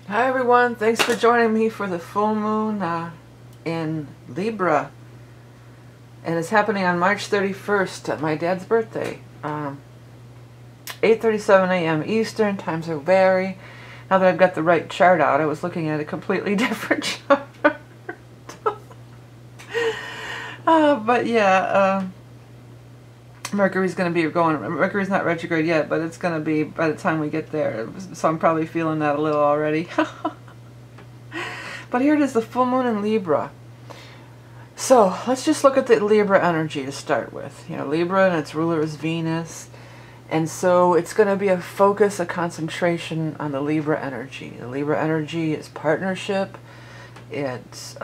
Hi everyone, thanks for joining me for the full moon in Libra, and it's happening on March 31st, my dad's birthday. 8:37 a.m. Eastern, times are vary. Now that I've got the right chart out, I was looking at a completely different chart. But yeah, Mercury's going to be going, Mercury's not retrograde yet, but it's going to be by the time we get there, so I'm probably feeling that a little already. But here it is, the full moon in Libra. So let's just look at the Libra energy to start with. You know, Libra and its ruler is Venus. And so it's going to be a focus, a concentration on the Libra energy. The Libra energy is partnership. It's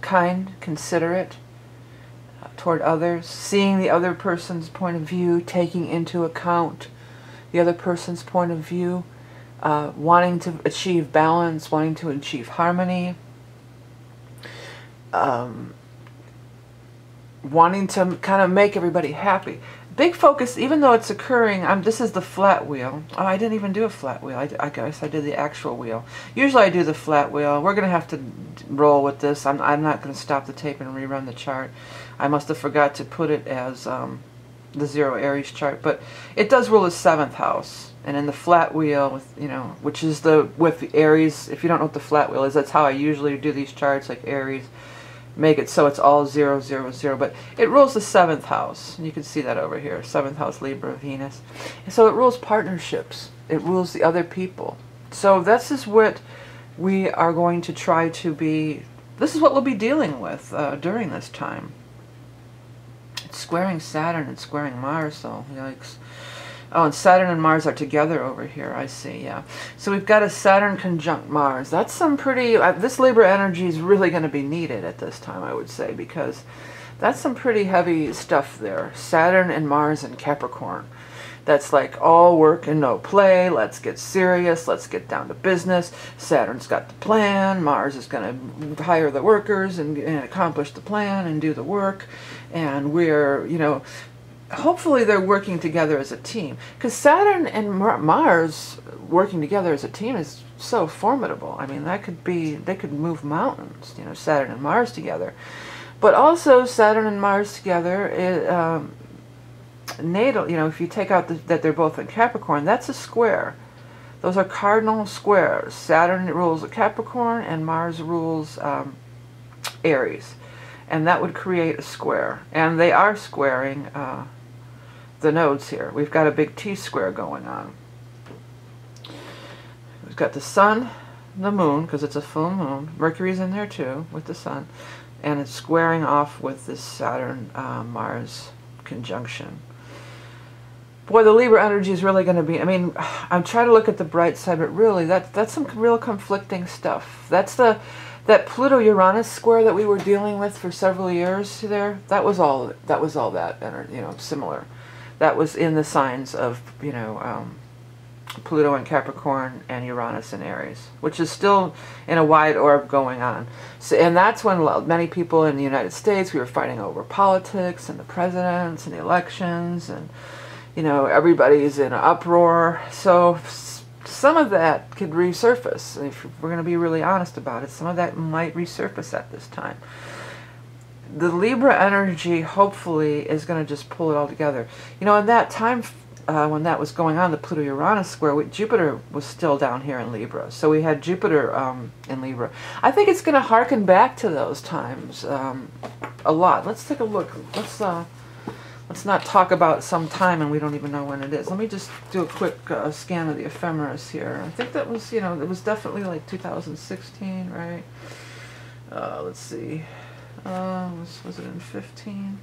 kind, considerate toward others, seeing the other person's point of view, taking into account the other person's point of view, wanting to achieve balance, wanting to achieve harmony, wanting to kind of make everybody happy. Big focus, even though it's occurring, this is the flat wheel. Oh, I didn't even do a flat wheel. I guess I did the actual wheel. Usually I do the flat wheel. We're going to have to roll with this. I'm not going to stop the tape and rerun the chart. I must have forgot to put it as the zero Aries chart. But it does rule the 7th house. And in the flat wheel, with which is with the Aries, if you don't know what the flat wheel is, that's how I usually do these charts, like Aries. Make it so it's all 0, 0, 0, but it rules the 7th house, and you can see that over here, 7th house, Libra, Venus. And so it rules partnerships, it rules the other people. So this is what we are going to try to be, this is what we'll be dealing with during this time. It's squaring Saturn and squaring Mars, so yikes. Oh, and Saturn and Mars are together over here, I see, yeah. So we've got a Saturn conjunct Mars. That's some pretty, this Libra energy is really going to be needed at this time, I would say, because that's some pretty heavy stuff there. Saturn and Mars and Capricorn. That's like all work and no play. Let's get serious. Let's get down to business. Saturn's got the plan. Mars is going to hire the workers and accomplish the plan and do the work. And we're, hopefully they're working together as a team, because Saturn and Mars working together as a team is so formidable. I mean, they could move mountains, Saturn and Mars together. But also Saturn and Mars together, natal, if you take out that they're both in Capricorn, that's a square. Those are cardinal squares. Saturn rules Capricorn and Mars rules Aries. And that would create a square. And they are squaring the nodes here. We've got a big T-square going on. We've got the sun, the moon, because it's a full moon. Mercury's in there too, with the sun. And it's squaring off with this Saturn-Mars conjunction. Boy, the Libra energy is really going to be, I'm trying to look at the bright side, but really, that's some real conflicting stuff. That's that Pluto-Uranus square that we were dealing with for several years there. That was all that, similar. That was in the signs of, Pluto and Capricorn and Uranus and Aries, which is still in a wide orb going on. So, and that's when many people in the United States, we were fighting over politics and the presidents and the elections, and, everybody's in an uproar. So some of that could resurface. If we're going to be really honest about it, some of that might resurface at this time. The Libra energy, hopefully, is going to just pull it all together. In that time when that was going on, the Pluto-Uranus square, Jupiter was still down here in Libra. So we had Jupiter in Libra. I think it's going to harken back to those times a lot. Let's take a look. Let's not talk about some time and we don't even know when it is. Let me just do a quick scan of the ephemeris here. I think that was, it was definitely like 2016, right? Let's see. Was it in 15?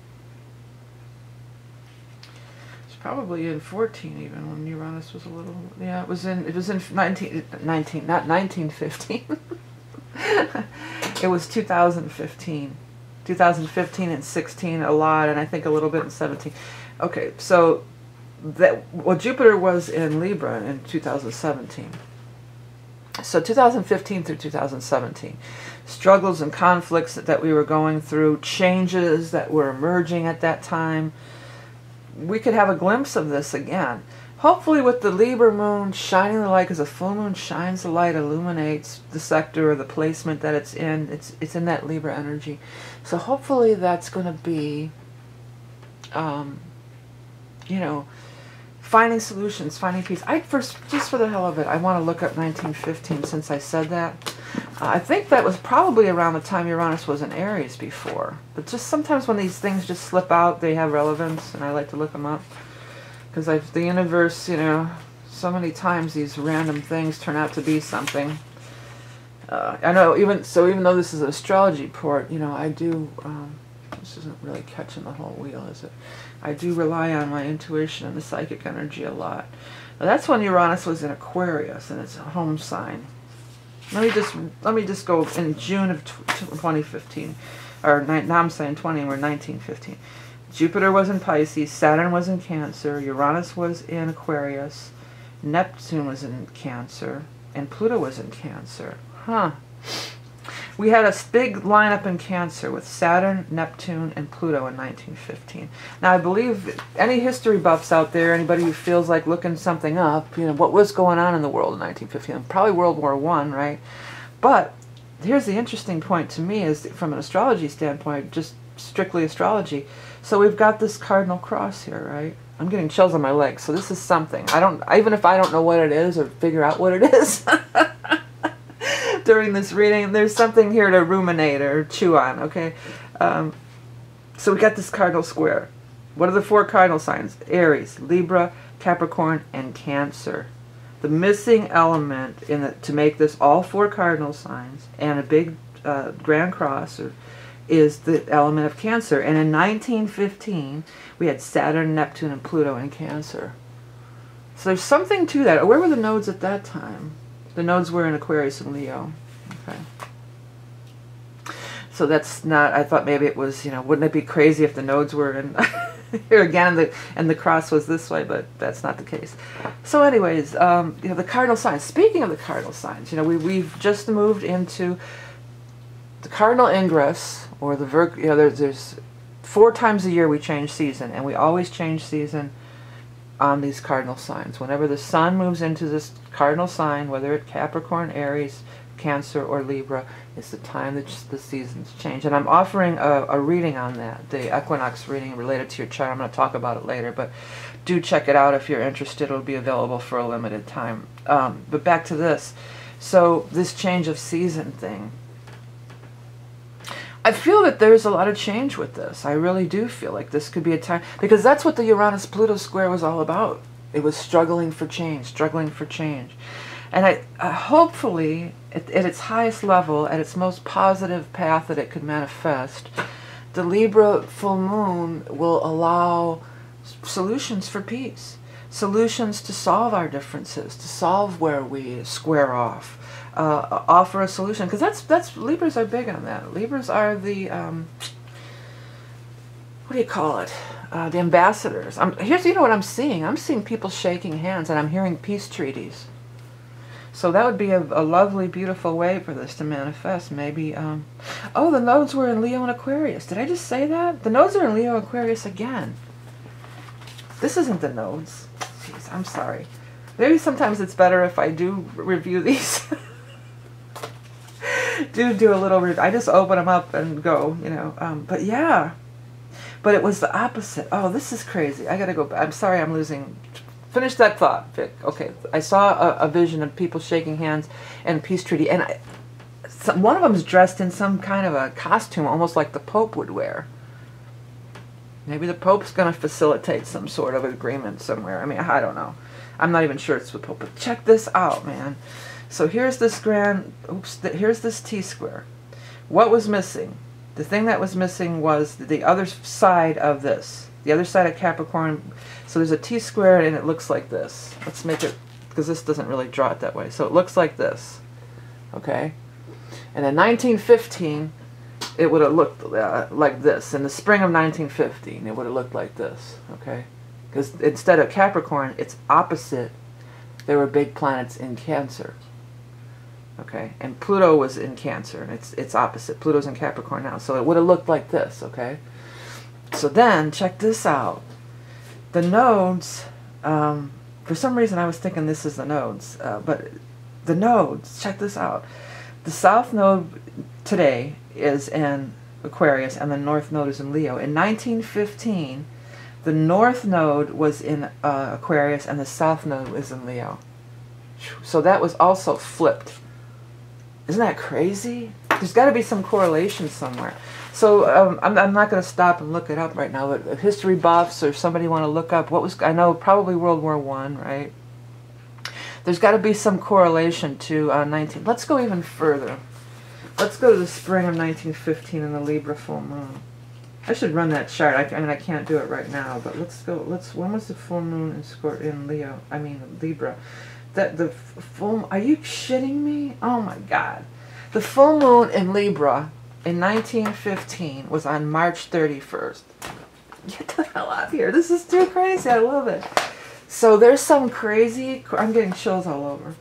It's probably in 14 even, when Uranus was a little, yeah, it was in 1915. It was 2015. 2015 and 16 a lot, and I think a little bit in 17. Okay, so Jupiter was in Libra in 2017. So 2015 through 2017, struggles and conflicts that we were going through, changes that were emerging at that time. We could have a glimpse of this again. hopefully with the Libra moon shining the light, because the full moon shines the light, illuminates the sector or the placement that it's in. It's in that Libra energy. So hopefully that's going to be, you know, finding solutions, finding peace. Just for the hell of it, I want to look up 1915 since I said that. I think that was probably around the time Uranus was in Aries before. But just sometimes when these things just slip out, they have relevance, and I like to look them up. Because the universe, you know, so many times these random things turn out to be something. I know, even though this is an astrology report, you know, I do, this isn't really catching the whole wheel, is it? I do rely on my intuition and the psychic energy a lot. Now, that's when Uranus was in Aquarius, and it's a home sign. Let me just go in June of 2015, or now I'm saying 20, and we're 1915. Jupiter was in Pisces, Saturn was in Cancer, Uranus was in Aquarius, Neptune was in Cancer, and Pluto was in Cancer. Huh. We had a big lineup in Cancer with Saturn, Neptune, and Pluto in 1915. Now, I believe any history buffs out there, anybody who feels like looking something up, you know, what was going on in the world in 1915? Probably World War I, right? But here's the interesting point to me is, from an astrology standpoint, just strictly astrology. So we've got this cardinal cross here, right? I'm getting chills on my legs, so this is something. Even if I don't know what it is or figure out what it is during this reading, there's something here to ruminate or chew on, okay? So we got this cardinal square. What are the 4 cardinal signs? Aries, Libra, Capricorn, and Cancer. The missing element to make this all 4 cardinal signs and a big grand cross is the element of Cancer. And in 1915, we had Saturn, Neptune, and Pluto in Cancer. So there's something to that. Where were the nodes at that time? The nodes were in Aquarius and Leo. Okay. So that's not, I thought maybe it was, you know, wouldn't it be crazy if the nodes were in here again and the cross was this way, but that's not the case. So anyways, you know, the cardinal signs. Speaking of the cardinal signs, you know, we've just moved into the cardinal ingress, or the you know, there's 4 times a year we change season, and we always change season on these cardinal signs. Whenever the sun moves into this cardinal sign, whether it's Capricorn, Aries, Cancer, or Libra, it's the time that the seasons change. And I'm offering a reading on that, the equinox reading related to your chart. I'm going to talk about it later, but do check it out if you're interested. It'll be available for a limited time. But back to this. So this change of season thing, I feel that there's a lot of change with this. I really do feel like this could be a time, because that's what the Uranus-Pluto square was all about. It was struggling for change, struggling for change. And hopefully, at its highest level, at its most positive path that it could manifest, the Libra full moon will allow solutions for peace, solutions to solve our differences, to solve where we square off. Offer a solution, because that's Libras are big on that. Libras are the what do you call it? The ambassadors. Here's, you know what I'm seeing? I'm seeing people shaking hands, and I'm hearing peace treaties. So that would be a lovely, beautiful way for this to manifest. Maybe. Oh, the nodes were in Leo and Aquarius. Did I just say that? The nodes are in Leo and Aquarius again. This isn't the nodes. Jeez, I'm sorry. Maybe sometimes it's better if I do review these. do a little review. I just open them up and go, you know. But yeah. But it was the opposite. Oh, this is crazy. I gotta go back. I'm sorry I'm losing. Finish that thought, Vic. Okay. I saw a vision of people shaking hands and a peace treaty. And one of them is dressed in some kind of a costume, almost like the Pope would wear. Maybe the Pope's going to facilitate some sort of agreement somewhere. I mean, I don't know. I'm not even sure it's the Pope. But check this out, man. So here's this here's this T-square. What was missing? The thing that was missing was the other side of this. The other side of Capricorn. So there's a T-square and it looks like this. Let's make it, because this doesn't really draw it that way. So it looks like this. Okay? And in 1915, it would have looked like this. In the spring of 1915, it would have looked like this. Okay? Because instead of Capricorn, it's opposite. There were big planets in Cancer. Okay, and Pluto was in Cancer, and it's opposite. Pluto's in Capricorn now, so it would have looked like this, okay? So then, check this out. The nodes, the For some reason I was thinking this is the nodes, but the nodes, check this out. The south node today is in Aquarius and the north node is in Leo. In 1915, the north node was in Aquarius and the south node was in Leo. So that was also flipped. Isn't that crazy? There's got to be some correlation somewhere. So I'm not going to stop and look it up right now, but history buffs or somebody want to look up, what was, I know probably World War I, right? There's got to be some correlation to 19. Let's go even further. Let's go to the spring of 1915 and the Libra full moon. I should run that chart. I mean, I can't do it right now, but let's go. When was the full moon in Leo? I mean, Libra. The full. Are you shitting me? Oh my God. The full moon in Libra in 1915 was on March 31st. Get the hell out of here. This is too crazy. I love it. So there's some crazy, I'm getting chills all over.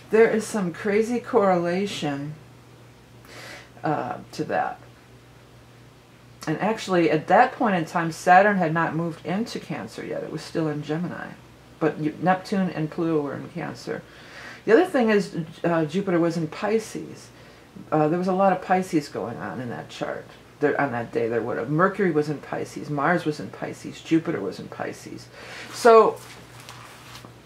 There is some crazy correlation to that. And actually, at that point in time, Saturn had not moved into Cancer yet. It was still in Gemini. But Neptune and Pluto were in Cancer. The other thing is Jupiter was in Pisces. There was a lot of Pisces going on in that chart. On that day, there would have. Mercury was in Pisces. Mars was in Pisces. Jupiter was in Pisces. So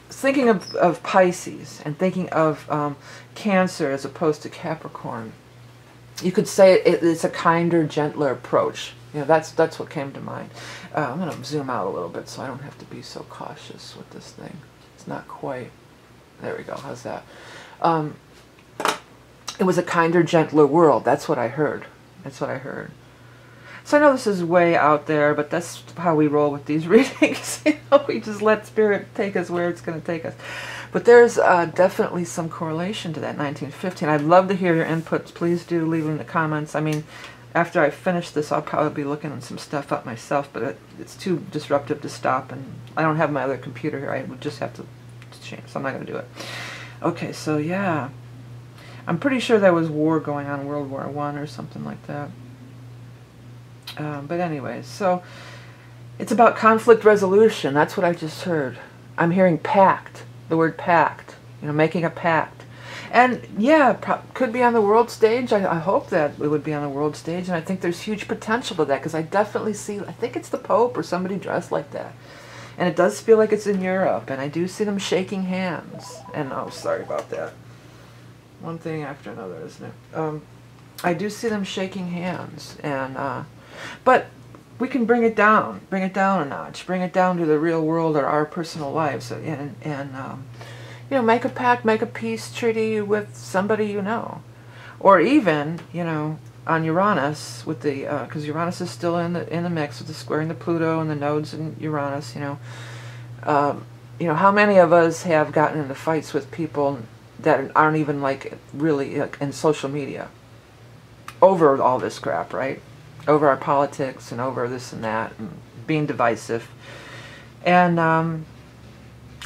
thinking of Pisces and thinking of Cancer as opposed to Capricorn, you could say it's a kinder, gentler approach. You know, that's what came to mind. I'm going to zoom out a little bit so I don't have to be so cautious with this thing. It's not quite. There we go. How's that? It was a kinder, gentler world. That's what I heard. That's what I heard. So I know this is way out there, but that's how we roll with these readings. You know, we just let Spirit take us where it's going to take us. But there's definitely some correlation to that 1915. I'd love to hear your inputs. Please do leave them in the comments. I mean, after I finish this, I'll probably be looking at some stuff up myself, but it's too disruptive to stop, and I don't have my other computer here. I would just have to change, so I'm not going to do it. Okay, so yeah. I'm pretty sure there was war going on, World War I or something like that. But anyways, so it's about conflict resolution. That's what I just heard. I'm hearing pact, the word pact, you know, making a pact. And yeah, could be on the world stage. I hope that it would be on the world stage, and I think there's huge potential to that, because I definitely see, I think it's the Pope or somebody dressed like that. And it does feel like it's in Europe, and I do see them shaking hands. And oh, sorry about that. One thing after another, isn't it? I do see them shaking hands, and but we can bring it down a notch, bring it down to the real world or our personal lives, and you know, make a pact, make a peace treaty with somebody you know, or even, you know, on Uranus with the because Uranus is still in the mix with the squaring the Pluto and the nodes in Uranus. You know, how many of us have gotten into fights with people that aren't even like really in social media over all this crap, right? Over our politics and over this and that, and being divisive, and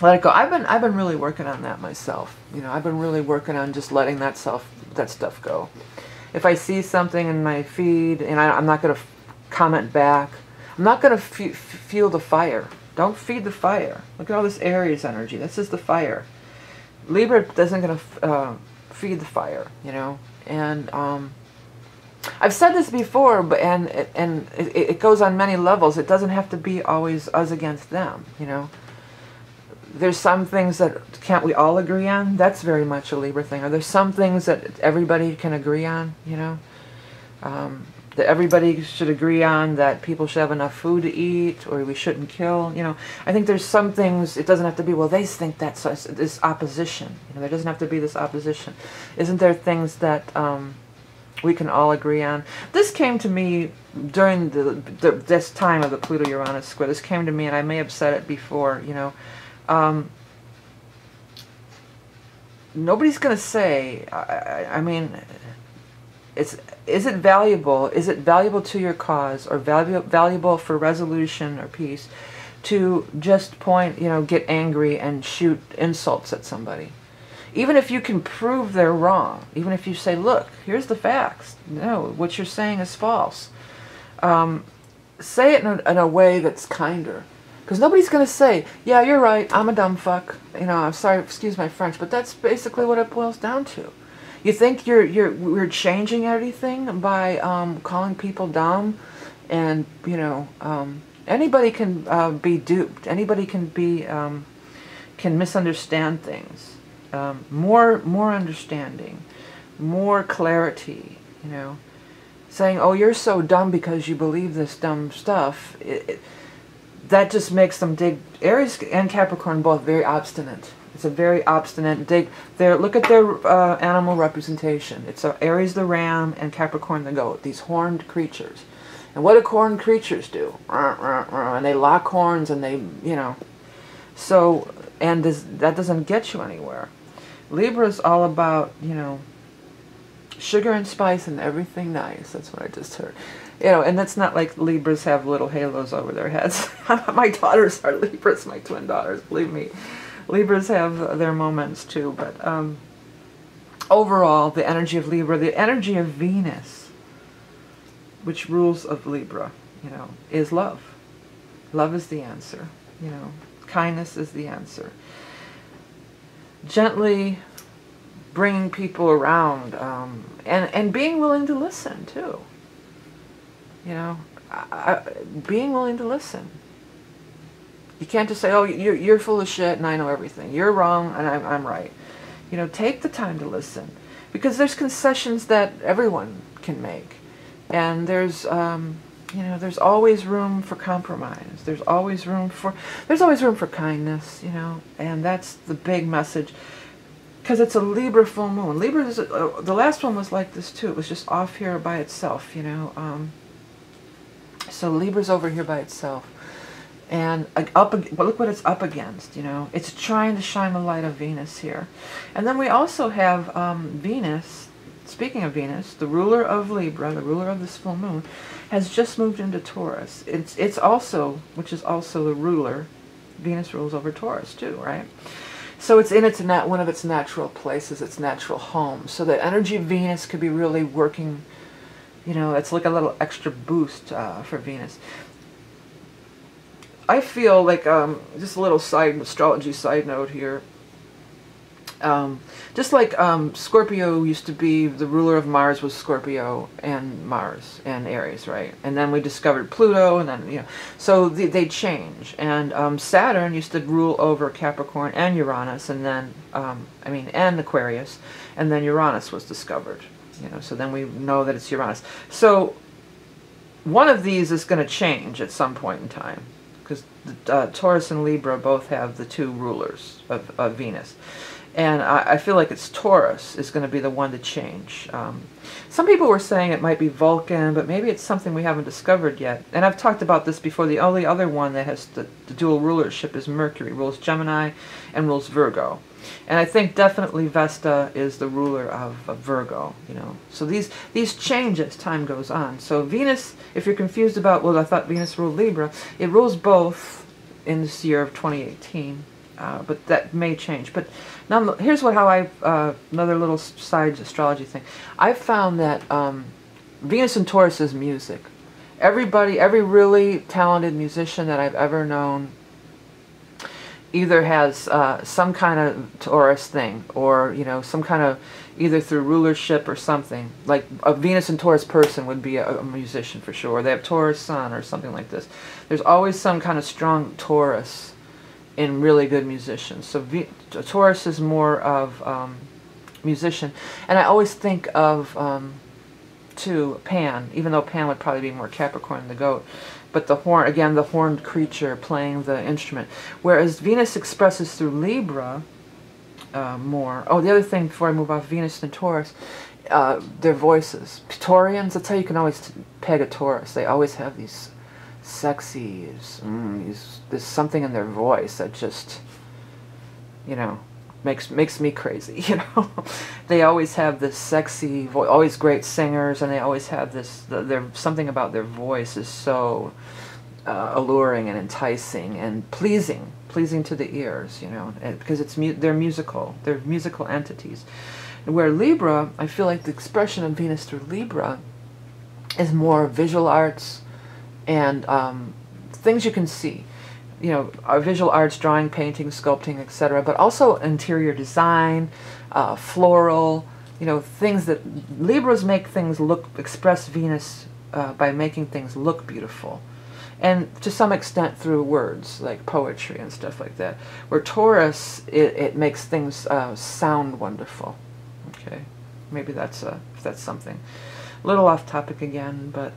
let it go. I've been really working on that myself. You know, I've been really working on just letting that stuff go. If I see something in my feed and I'm not going to comment back, I'm not going to fuel the fire. Don't feed the fire. Look at all this Aries energy. This is the fire. Libra isn't going to feed the fire, you know. And I've said this before, but it goes on many levels. It doesn't have to be always us against them, you know. There's some things that can't we all agree on? That's very much a Libra thing. Are there some things that everybody can agree on, you know? That everybody should agree on, that people should have enough food to eat, or we shouldn't kill, you know? I think there's some things, it doesn't have to be, well, they think that's this opposition. You know, there doesn't have to be this opposition. Isn't there things that we can all agree on? This came to me during this time of the Pluto-Uranus square. This came to me, and I may have said it before, you know. Nobody's going to say, I mean, is it valuable? Is it valuable to your cause, or valuable for resolution or peace, to just get angry and shoot insults at somebody? Even if you can prove they're wrong, even if you say, look, here's the facts. No, what you're saying is false. Say it in a way that's kinder. Because nobody's going to say, yeah, you're right, I'm a dumb fuck. You know, I'm sorry, excuse my French, but that's basically what it boils down to. You think we're changing everything by calling people dumb, and you know, anybody can be duped. Anybody can be can misunderstand things. More understanding, more clarity. You know, saying, "Oh, you're so dumb because you believe this dumb stuff." That just makes them dig. Aries and Capricorn both very obstinate. It's a very obstinate dig. Look at their animal representation. It's Aries the ram and Capricorn the goat. These horned creatures. And what do horned creatures do? And they lock horns and they, you know. So, and that doesn't get you anywhere. Libra's all about, you know, sugar and spice and everything nice. That's what I just heard. You know, and that's not like Libras have little halos over their heads. My daughters are Libras, my twin daughters, believe me. Libras have their moments too, but overall, the energy of Libra, the energy of Venus, which rules of Libra, you know, is love. Love is the answer, you know. Kindness is the answer. Gently bringing people around, and being willing to listen too. You know, being willing to listen. You can't just say, oh, you're full of shit and I know everything. You're wrong and I'm right. You know, take the time to listen. Because there's concessions that everyone can make. And there's, you know, there's always room for compromise. There's always room for kindness, you know. And that's the big message. Because it's a Libra full moon. Libra is, the last one was like this too. It was just off here by itself, you know. So Libra's over here by itself. And but look what it's up against, you know. It's trying to shine the light of Venus here. And then we also have Venus, speaking of Venus, the ruler of Libra, the ruler of this full moon, has just moved into Taurus. It's also, which is also the ruler, Venus rules over Taurus too, right? So it's in one of its natural places, its natural home. So the energy of Venus could be really working, you know, it's like a little extra boost for Venus. I feel like, just a little astrology side note here, just like Scorpio used to be, the ruler of Mars was Scorpio and Mars and Aries, right? And then we discovered Pluto, and then, you know, so they change. And Saturn used to rule over Capricorn and Uranus, and then, and Aquarius, and then Uranus was discovered, you know, so then we know that it's Uranus. So one of these is going to change at some point in time. Because Taurus and Libra both have the two rulers of Venus. And I feel like it's Taurus is going to be the one to change. Some people were saying it might be Vulcan, but maybe it's something we haven't discovered yet. And I've talked about this before. The only other one that has the dual rulership is Mercury, rules Gemini and rules Virgo. And I think definitely Vesta is the ruler of Virgo, you know. So these change as time goes on. So Venus, if you're confused about, well, I thought Venus ruled Libra, it rules both in this year of 2018, but that may change. But now, here's how another little side astrology thing. I've found that Venus and Taurus is music. Every really talented musician that I've ever known either has some kind of Taurus thing, or, you know, some kind of, either through rulership or something. Like a Venus and Taurus person would be a musician for sure. They have Taurus sun or something like this. There's always some kind of strong Taurus in really good musicians. So Taurus is more of musician. And I always think of, too, Pan, even though Pan would probably be more Capricorn, the goat. But the horn, again, the horned creature playing the instrument. Whereas Venus expresses through Libra more. Oh, the other thing before I move off Venus and Taurus, their voices. Taurians, that's how you can always peg a Taurus. They always have these sexy, there's something in their voice that just, you know, makes me crazy, you know. They always have this sexy voice, always great singers, and they always have this, something about their voice is so alluring and enticing and pleasing to the ears, you know, because they're musical entities. And where Libra, I feel like the expression of Venus through Libra is more visual arts and things you can see. you know, visual arts, drawing, painting, sculpting, etc., but also interior design, floral, you know, things that Libras make things look, express Venus by making things look beautiful. And to some extent through words, like poetry and stuff like that. Where Taurus, it makes things sound wonderful. Okay, maybe that's if that's something. A little off topic again, but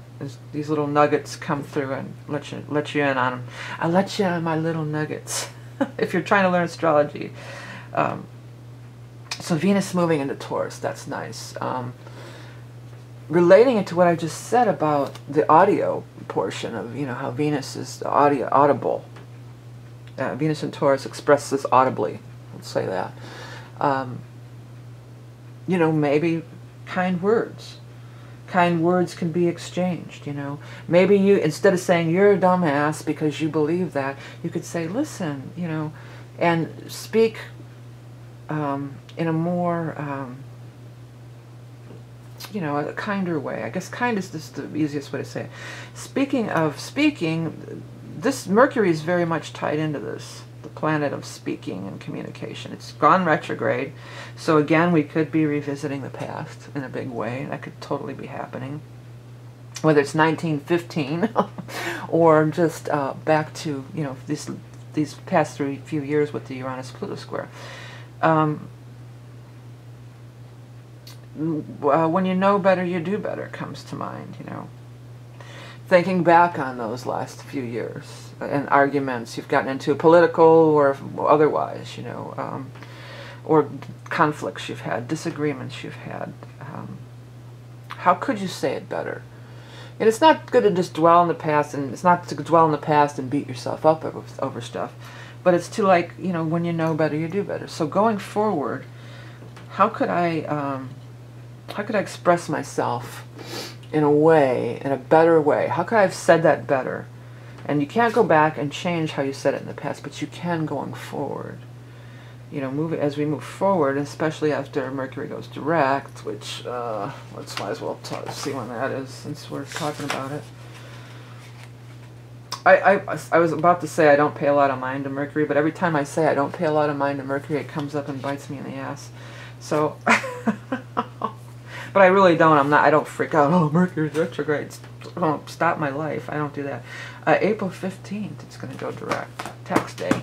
these little nuggets come through and let you in on them. I let you in on my little nuggets. If you're trying to learn astrology. So Venus moving into Taurus, that's nice. Relating it to what I just said about the audio portion of, you know, how Venus is audible. Venus in Taurus expresses audibly, let's say that. You know, maybe kind words. Kind words can be exchanged, you know. Maybe you, instead of saying you're a dumbass because you believe that, you could say, listen, you know, and speak in a more, you know, a kinder way. I guess kind is just the easiest way to say it. Speaking of speaking, this Mercury is very much tied into this, the planet of speaking and communication. It's gone retrograde, so again, we could be revisiting the past in a big way. That could totally be happening. Whether it's 1915 or just back to, you know, these past few years with the Uranus-Pluto square. When you know better, you do better comes to mind, you know. Thinking back on those last few years and arguments you've gotten into, political or otherwise, you know, or conflicts you've had, disagreements you've had. How could you say it better? And it's not good to just dwell in the past, and it's not to dwell in the past and beat yourself up over stuff, but it's to, like, you know, when you know better, you do better. So going forward, how could I express myself in a way, in a better way? How could I have said that better? And you can't go back and change how you said it in the past, but you can going forward. You know, as we move forward, especially after Mercury goes direct, which, let's might as well see when that is, since we're talking about it. I was about to say I don't pay a lot of mind to Mercury, but every time I say I don't pay a lot of mind to Mercury, it comes up and bites me in the ass. So, but I really don't. I don't freak out. Oh, Mercury's retrograde. Don't stop my life. I don't do that. April 15th, it's going to go direct. Tax day.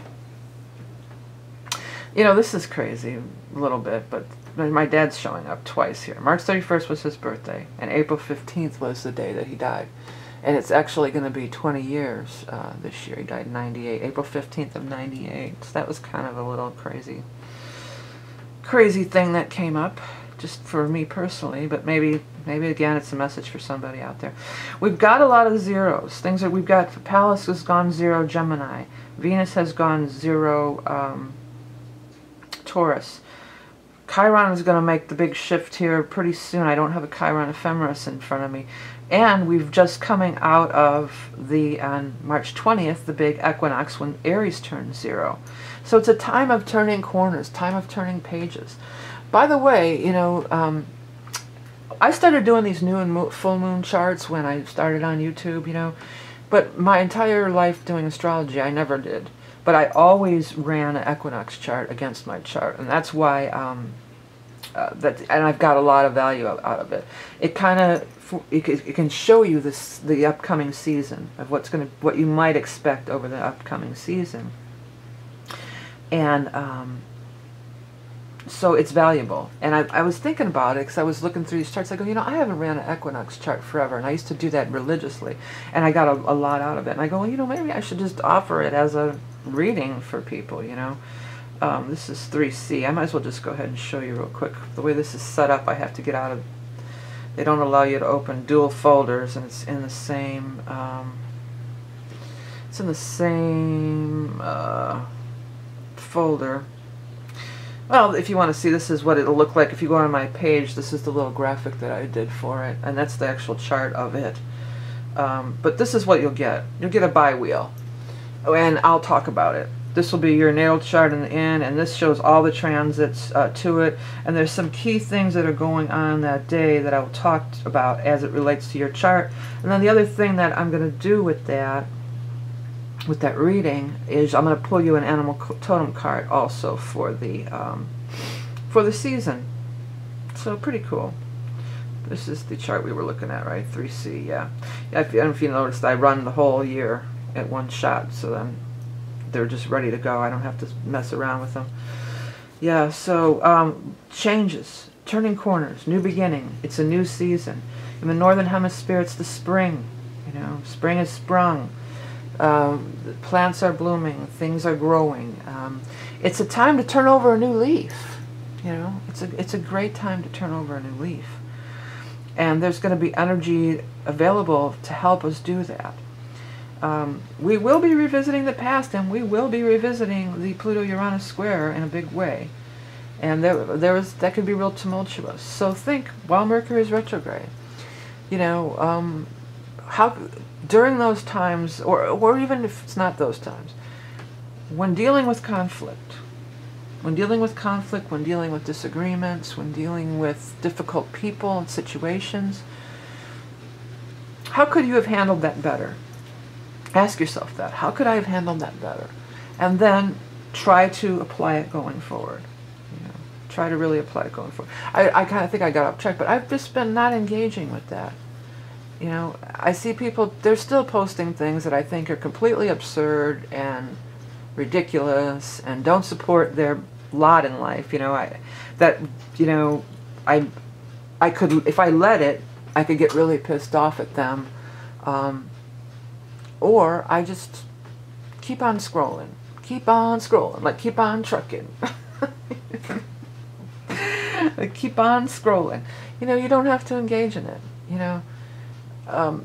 You know, this is crazy a little bit, but my dad's showing up twice here. March 31st was his birthday, and April 15th was the day that he died. And it's actually going to be 20 years this year. He died in 98, April 15th of 98. So that was kind of a little crazy thing that came up, just for me personally, but maybe again it's a message for somebody out there. We've got a lot of zeros. Things that we've got, Pallas has gone 0 Gemini. Venus has gone 0 Taurus. Chiron is going to make the big shift here pretty soon. I don't have a Chiron ephemeris in front of me. And we've just coming out of the, on March 20th, the big equinox when Aries turns 0. So it's a time of turning corners, time of turning pages. By the way, you know, I started doing these new and full moon charts when I started on YouTube, you know. But my entire life doing astrology, I never did. But I always ran an equinox chart against my chart, and that's why and I've got a lot of value out of it. It kind of it can show you the upcoming season of what you might expect over the upcoming season, and so it's valuable. And I was thinking about it because I was looking through these charts. I go, you know, I haven't ran an equinox chart forever, and I used to do that religiously, and I got a lot out of it. And I go, well, you know, maybe I should just offer it as a reading for people, you know. This is 3C. I might as well just go ahead and show you real quick. The way this is set up, I have to get out of, they don't allow you to open dual folders, and it's in the same, folder. Well, if you want to see, this is what it'll look like. If you go on my page, this is the little graphic that I did for it, and that's the actual chart of it. But this is what you'll get. You'll get a bi-wheel, and I'll talk about it. This will be your natal chart in the end, and this shows all the transits to it. And there's some key things that are going on that day that I will talk about as it relates to your chart. And then the other thing that I'm going to do with that with that reading is I'm going to pull you an animal totem card also for the season. So pretty cool. This is the chart we were looking at, right? 3C, yeah. I don't know if you noticed, I run the whole year at one shot, so then they're just ready to go. I don't have to mess around with them. Yeah, so changes, turning corners, new beginning. It's a new season. In the Northern Hemisphere, it's the spring. You know, spring has sprung. The plants are blooming. Things are growing. It's a time to turn over a new leaf. You know, it's a great time to turn over a new leaf. And there's going to be energy available to help us do that. We will be revisiting the past, and we will be revisiting the Pluto-Uranus square in a big way. And that could be real tumultuous. So think, while Mercury is retrograde, you know, how during those times, or even if it's not those times, when dealing with conflict, when dealing with disagreements, when dealing with difficult people and situations, how could you have handled that better? Ask yourself that. How could I have handled that better? And then try to apply it going forward. You know, try to really apply it going forward. I kind of think I got off track, but I've just been not engaging with that. You know, I see people, they're still posting things that I think are completely absurd and ridiculous and don't support their lot in life. You know, I could, if I let it, I could get really pissed off at them. Or I just keep on scrolling, like keep on trucking. Like keep on scrolling. You know, you don't have to engage in it, you know.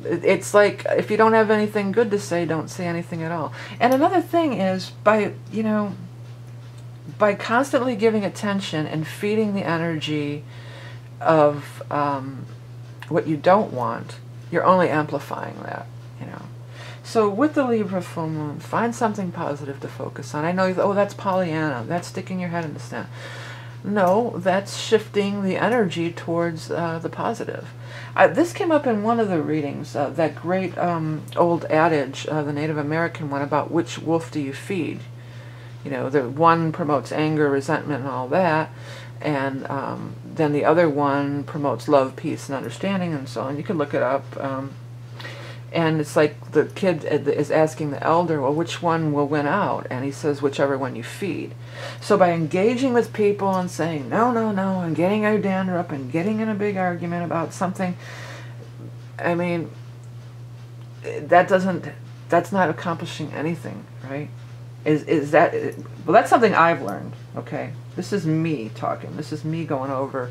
It's like, if you don't have anything good to say, don't say anything at all. And another thing is, by constantly giving attention and feeding the energy of what you don't want, you're only amplifying that, you know. So with the Libra full moon, find something positive to focus on. I know, oh, that's Pollyanna, that's sticking your head in the sand. No, that's shifting the energy towards the positive. This came up in one of the readings, that great old adage, the Native American one, about which wolf do you feed. You know, the one promotes anger, resentment, and all that, and then the other one promotes love, peace, and understanding, and so on. You can look it up. And it's like the kid is asking the elder, well, which one will win out? And he says, whichever one you feed. So by engaging with people and saying, no, no, no, and getting our dander up and getting in a big argument about something, I mean, that's not accomplishing anything, right? Well, that's something I've learned, okay? This is me talking. This is me going over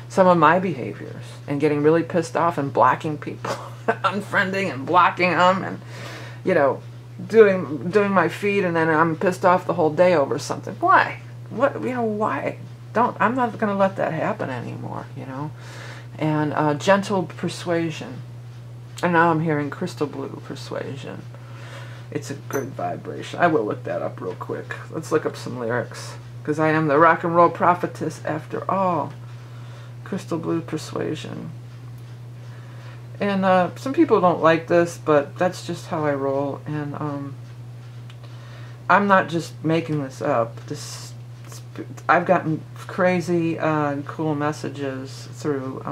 some of my behaviors and getting really pissed off and blocking people, unfriending and blocking them, and, you know, doing my feed, and then I'm pissed off the whole day over something. Why? What? You know, why? I'm not going to let that happen anymore, you know? And gentle persuasion. And now I'm hearing crystal blue persuasion. It's a good vibration. I will look that up real quick. Let's look up some lyrics, because I am the rock and roll prophetess after all. Crystal blue persuasion. And some people don't like this, but that's just how I roll. And I'm not just making this up. I've gotten crazy cool messages through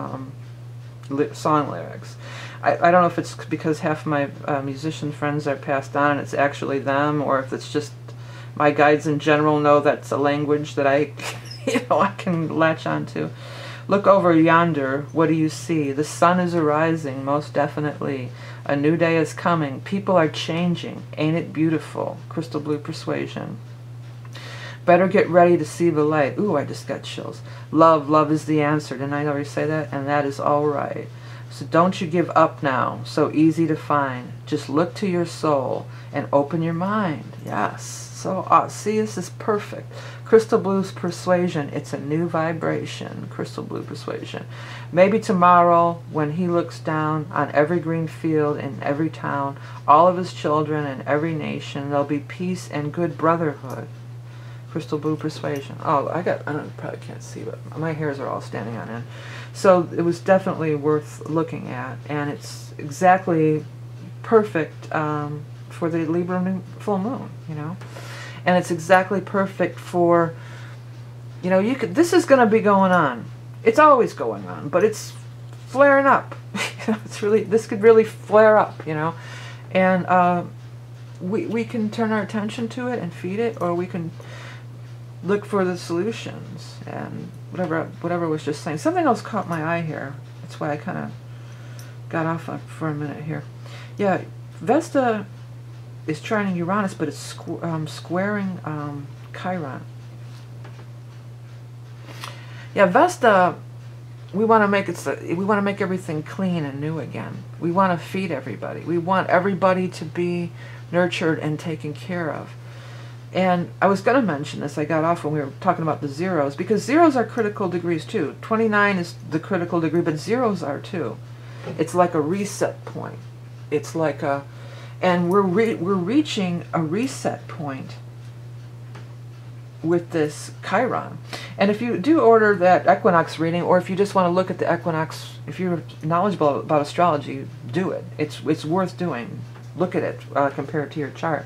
song lyrics. I don't know if it's because half of my musician friends are passed on and it's actually them, or if it's just my guides in general know that's a language that I can latch onto. Look over yonder, what do you see? The sun is arising, most definitely. A new day is coming. People are changing. Ain't it beautiful? Crystal blue persuasion. Better get ready to see the light. Ooh, I just got chills. Love is the answer. Didn't I already say that? And that is all right. So don't you give up now. So easy to find. Just look to your soul and open your mind. Yes. So, see, this is perfect. Crystal blue's persuasion. It's a new vibration. Crystal blue persuasion. Maybe tomorrow, when he looks down on every green field in every town, all of his children in every nation, there'll be peace and good brotherhood. Crystal blue persuasion. Oh, I probably can't see, but my hairs are all standing on end. So it was definitely worth looking at, and it's exactly perfect for the Libra full moon, you know. And it's exactly perfect for, you know, this is going to be going on. It's always going on, but it's flaring up. It's really, this could really flare up, you know. And we can turn our attention to it and feed it, or we can look for the solutions. And whatever I was just saying. Something else caught my eye here. That's why I kind of got off for a minute here. Yeah, Vesta is trining Uranus, but it's squaring Chiron. Yeah, Vesta, we want to make everything clean and new again. We want to feed everybody. We want everybody to be nurtured and taken care of. And I was going to mention this, I got off when we were talking about the zeros, because zeros are critical degrees too. 29 is the critical degree, but zeros are too. It's like a reset point. It's like a, and we're reaching a reset point with this Chiron. And if you do order that equinox reading, or if you just want to look at the equinox, if you're knowledgeable about astrology, do it. It's worth doing. Look at it compared to your chart.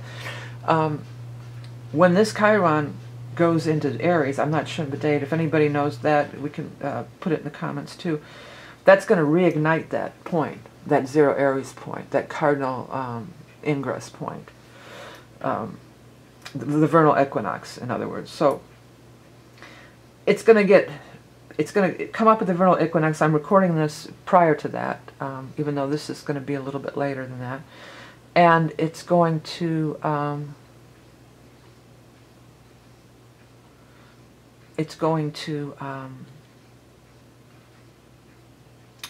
When this Chiron goes into Aries, I'm not sure the date. If anybody knows that, we can put it in the comments too. That's going to reignite that point, that zero Aries point, that cardinal ingress point. The vernal equinox, in other words. So it's going to come up with the vernal equinox. I'm recording this prior to that, even though this is going to be a little bit later than that. And it's going to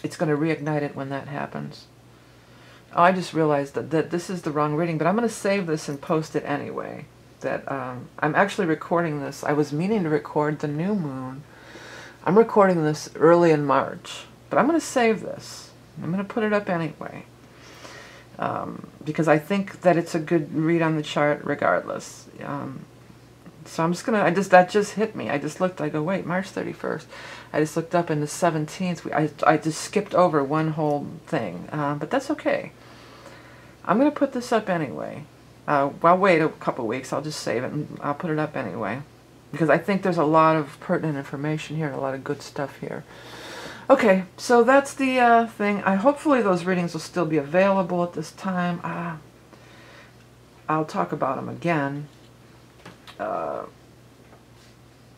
reignite it when that happens. Oh, I just realized that this is the wrong reading, but I'm going to save this and post it anyway. That I'm actually recording this. I was meaning to record the new moon. I'm recording this early in March, but I'm going to save this. I'm going to put it up anyway. Because I think that it's a good read on the chart regardless. So I'm just going to, that just hit me. I just looked, I go, wait, March 31st. I just looked up, and the 17th, I just skipped over one whole thing. But that's okay. I'm going to put this up anyway. I'll wait a couple weeks. I'll just save it, and I'll put it up anyway. Because I think there's a lot of pertinent information here, and a lot of good stuff here. Okay, so that's the thing. Hopefully those readings will still be available at this time. I'll talk about them again.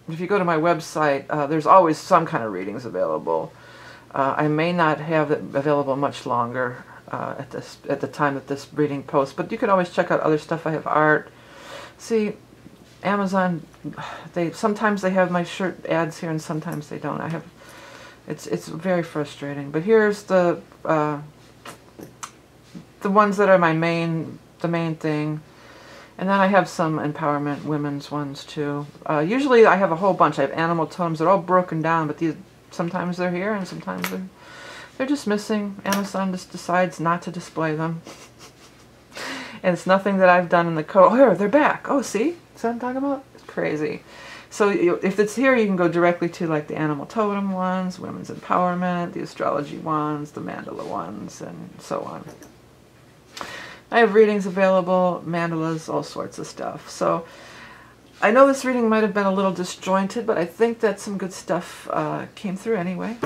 If you go to my website, there's always some kind of readings available. I may not have it available much longer at the time that this reading posts, but you can always check out other stuff. I have art. See, Amazon, sometimes they have my shirt ads here, and sometimes they don't. It's very frustrating. But here's the ones that are the main thing. And then I have some empowerment women's ones too. Usually I have a whole bunch. I have animal totems. They're all broken down, but sometimes they're here and sometimes they're just missing. Amazon just decides not to display them. And it's nothing that I've done in the code. Oh, here, they're back. Oh, see? That's what I'm talking about? It's crazy. So if it's here, you can go directly to like the animal totem ones, women's empowerment, the astrology ones, the mandala ones, and so on. I have readings available, mandalas, all sorts of stuff. So I know this reading might have been a little disjointed, but I think that some good stuff came through anyway.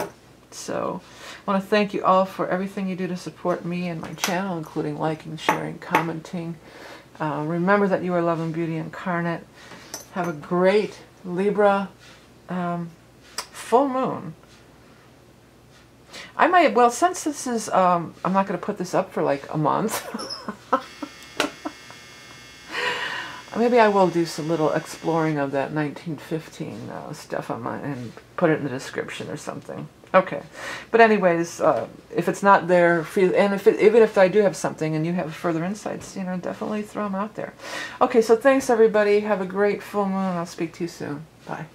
So I want to thank you all for everything you do to support me and my channel, including liking, sharing, commenting. Remember that you are love and beauty incarnate. Have a great Libra full moon. I might, well, since this is, I'm not going to put this up for like a month. Maybe I will do some little exploring of that 1915 stuff on mine and put it in the description or something. Okay. But anyways, if it's not there, and even if I do have something and you have further insights, you know, definitely throw them out there. Okay, so thanks everybody. Have a great full moon. I'll speak to you soon. Bye.